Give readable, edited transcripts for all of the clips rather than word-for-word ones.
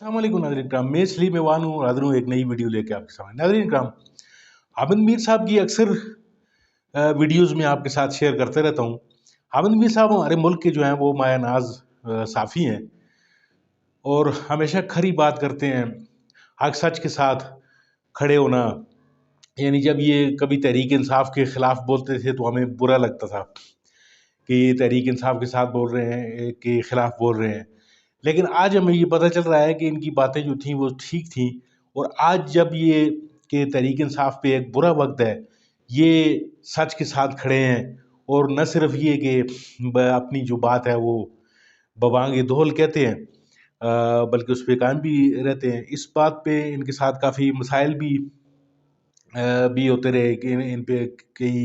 अस्सलामुअलैकुम नाज़रीन कराम, मैं इसलिए मेवान हूँ, हाज़िर हूँ एक नई वीडियो लेके आपके सामने। नाज़रीन कराम, हामिद मीर साहब की अक्सर वीडियोज़ में आपके साथ शेयर करते रहता हूँ। हामिद मीर साहब हमारे मुल्क के जो हैं वो माया नाज साफ़ी हैं और हमेशा खरी बात करते हैं, हक सच के साथ खड़े होना। यानी जब ये कभी तहरीक इंसाफ के ख़िलाफ़ बोलते थे तो हमें बुरा लगता था कि ये तहरीक इंसाफ के साथ बोल रहे हैं, के ख़िलाफ़ बोल रहे हैं। लेकिन आज हमें ये पता चल रहा है कि इनकी बातें जो थीं वो ठीक थीं और आज जब ये कि तहरीक इंसाफ पे एक बुरा वक्त है, ये सच के साथ खड़े हैं और न सिर्फ ये कि अपनी जो बात है वो बबांग दोहल कहते हैं, बल्कि उस पर कायम भी रहते हैं। इस बात पे इनके साथ काफ़ी मसाइल भी होते रहे कि इन पे कई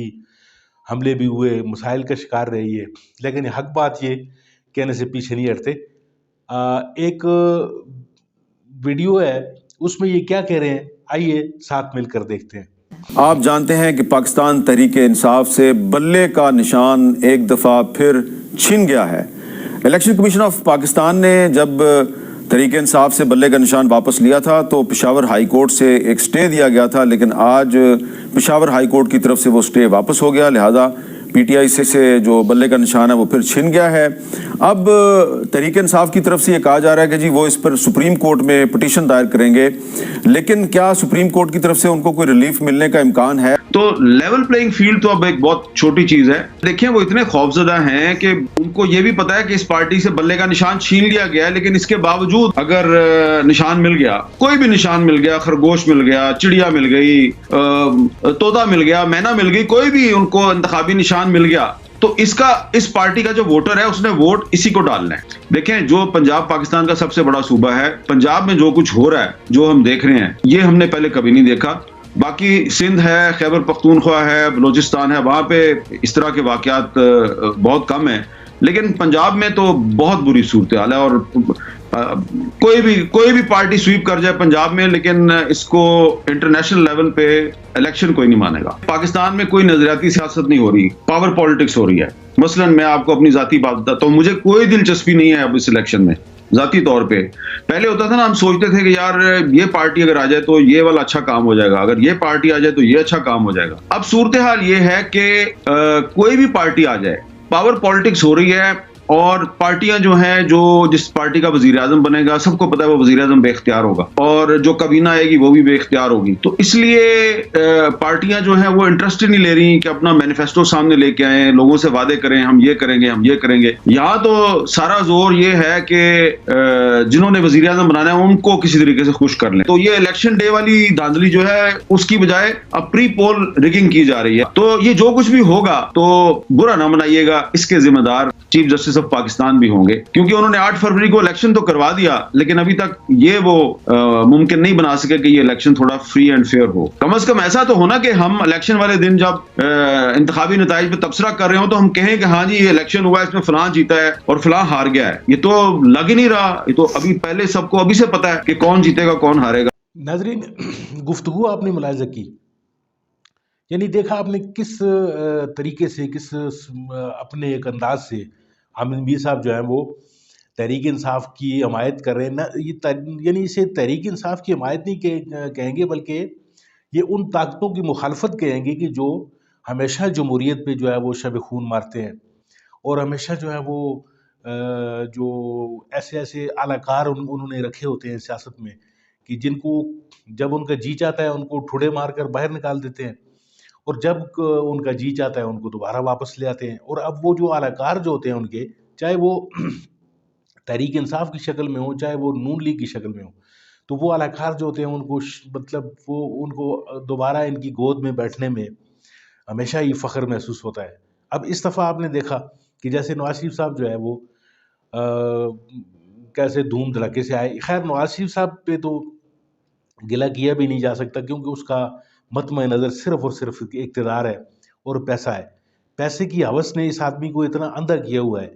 हमले भी हुए, मसाइल का शिकार रहे ये, लेकिन हक बात ये कहने से पीछे नहीं हटते। एक वीडियो है, उसमें ये क्या कह रहे हैं, आइए साथ मिलकर देखते हैं। आप जानते हैं कि पाकिस्तान तहरीक इंसाफ से बल्ले का निशान एक दफ़ा फिर छिन गया है। इलेक्शन कमीशन ऑफ पाकिस्तान ने जब तहरीक इंसाफ से बल्ले का निशान वापस लिया था तो पेशावर हाई कोर्ट से एक स्टे दिया गया था, लेकिन आज पेशावर हाई कोर्ट की तरफ से वो स्टे वापस हो गया, लिहाजा पीटीआई से जो बल्ले का निशान है वो फिर छिन गया है। अब तहरीक इंसाफ की तरफ से ये कहा जा रहा है कि जी वो इस पर सुप्रीम कोर्ट में पिटीशन दायर करेंगे, लेकिन क्या सुप्रीम कोर्ट की तरफ से उनको कोई रिलीफ मिलने का इम्कान है? तो लेवल प्लेइंग फील्ड तो अब एक बहुत छोटी चीज है। देखिए, वो इतने खौफजदा हैं कि उनको ये भी पता है कि इस पार्टी से बल्ले का निशान छीन लिया गया है, लेकिन इसके बावजूद अगर निशान मिल गया, कोई भी निशान मिल गया, खरगोश मिल गया, चिड़िया मिल गई, तोता मिल गया, मैना मिल गई, कोई भी उनको इंतखाबी निशान मिल गया, तो इस पार्टी का जो वोटर है उसने वोट इसी को डालना है। देखें, जो पंजाब पाकिस्तान का सबसे बड़ा सूबा है, पंजाब में जो कुछ हो रहा है, जो हम देख रहे हैं, ये हमने पहले कभी नहीं देखा। बाकी सिंध है, खैबर पख्तूनख्वा है, बलोचिस्तान है, वहां पे इस तरह के वाकयात बहुत कम है, लेकिन पंजाब में तो बहुत बुरी सूरत हाल है। और कोई भी पार्टी स्वीप कर जाए पंजाब में, लेकिन इसको इंटरनेशनल लेवल पे इलेक्शन कोई नहीं मानेगा। पाकिस्तान में कोई नजरियाती सियासत नहीं हो रही, पावर पॉलिटिक्स हो रही है। मसलन मैं आपको अपनी जाती बात बताता हूँ, मुझे कोई दिलचस्पी नहीं है अब इस इलेक्शन में जाती तौर पे। पहले होता था ना, हम सोचते थे कि यार ये पार्टी अगर आ जाए तो ये वाला अच्छा काम हो जाएगा, अगर ये पार्टी आ जाए तो ये अच्छा काम हो जाएगा। अब सूरत हाल ये है कि कोई भी पार्टी आ जाए, पावर पॉलिटिक्स हो रही है और पार्टियां जो हैं, जो जिस पार्टी का वजीर आजम बनेगा, सबको पता है वो वजीर आजम बेख्तियार होगा और जो कबीना आएगी वो भी बेख्तियार होगी। तो इसलिए पार्टियां जो हैं वो इंटरेस्ट ही नहीं ले रही कि अपना मैनिफेस्टो सामने लेके आए, लोगों से वादे करें, हम ये करेंगे, हम ये करेंगे। यहाँ तो सारा जोर ये है कि जिन्होंने वजीर आजम बनाना है उनको किसी तरीके से खुश कर लें। तो ये इलेक्शन डे वाली धांधली जो है, उसकी बजाय अब प्री पोल रिगिंग की जा रही है। तो ये जो कुछ भी होगा तो बुरा ना मनाइएगा, इसके जिम्मेदार चीफ जस्टिस ऑफ पाकिस्तान भी होंगे, क्योंकि उन्होंने 8 फरवरी को इलेक्शन तो करवा दिया, लेकिन अभी तक ये वो मुमकिन नहीं बना सके कि ये इलेक्शन थोड़ा फ्री एंड फेयर हो। कम से कम ऐसा तो होना कि हम इलेक्शन वाले दिन जब इंतखाबी नताइज पे तबसरा कर रहे हो तो हम कहें कि हाँ जी ये इलेक्शन हुआ है, इसमें फलां जीता है और फलां हार गया है। ये तो लग ही नहीं रहा, ये तो अभी पहले सबको अभी से पता है कि कौन जीतेगा कौन हारेगा। नाजरीन, गुफ्तगू आपने मुलाहिजा की, यानी देखा आपने किस तरीके से, किस अपने एक अंदाज से हामिद मीर साहब जो हैं वो तहरीक इंसाफ की हमायत कर रहे हैं ना। यानी इसे तहरीक इंसाफ की हमायत नहीं कहेंगे, बल्कि ये उन ताकतों की मुखालफत कहेंगे कि जो हमेशा जमहूरियत पे जो है वो शब खून मारते हैं और हमेशा जो है वो जो ऐसे ऐसे अलाकार उन्होंने रखे होते हैं सियासत में कि जिनको जब उनका जी चाहता है उनको ठुड़े मार कर बाहर निकाल देते हैं और जब उनका जी चाहता है उनको दोबारा वापस ले आते हैं। और अब वो जो अलाकार जो होते हैं उनके, चाहे वो तहरीक इंसाफ की शक्ल में हो, चाहे वो नून लीग की शक्ल में हो, तो वो अलाकार जो होते हैं उनको मतलब वो उनको दोबारा इनकी गोद में बैठने में हमेशा ही फ़ख्र महसूस होता है। अब इस दफ़ा आपने देखा कि जैसे नवाज शरीफ साहब जो है वो कैसे धूम धड़ाके से आए। खैर, नवाज शरीफ साहब पे तो गिला किया भी नहीं जा सकता, क्योंकि उसका मतम नज़र सिर्फ और सिर्फ इक़्तिदार है और पैसा है। पैसे की हवस ने इस आदमी को इतना अंधा किया हुआ है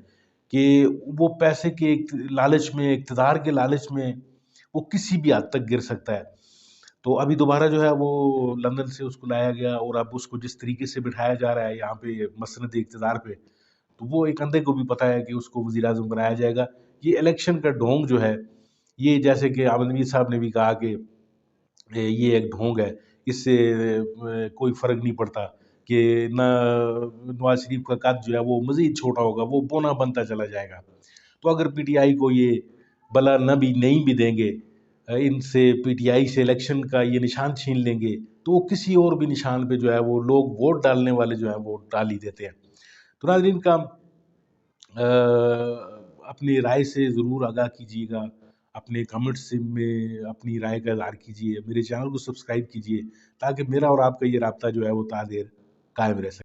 कि वो पैसे के लालच में, इक़्तिदार के लालच में वो किसी भी हद तक गिर सकता है। तो अभी दोबारा जो है वो लंदन से उसको लाया गया और अब उसको जिस तरीके से बिठाया जा रहा है यहाँ पे मसनद इक़्तिदार पे, तो वो एक अंधे को भी पता है कि उसको वज़ीर आज़म बनाया जाएगा। ये इलेक्शन का ढोंग जो है ये जैसे कि आमिर मीर साहब ने भी कहा कि ये एक ढोंग है, इससे कोई फ़र्क नहीं पड़ता कि ना नवाज शरीफ का कद जो है वो मज़ीद छोटा होगा, वो बौना बनता चला जाएगा। तो अगर पीटीआई को ये बला नहीं भी देंगे, इनसे पीटीआई से इलेक्शन का ये निशान छीन लेंगे, तो वो किसी और भी निशान पे जो है वो लोग वोट डालने वाले जो हैं वो डाल ही देते हैं। तो नाज़रीन का अपनी राय से ज़रूर आगाह कीजिएगा, अपने कमेंट्स में अपनी राय का इज़हार कीजिए, मेरे चैनल को सब्सक्राइब कीजिए ताकि मेरा और आपका ये राब्ता जो है वो तादेर कायम रह सके।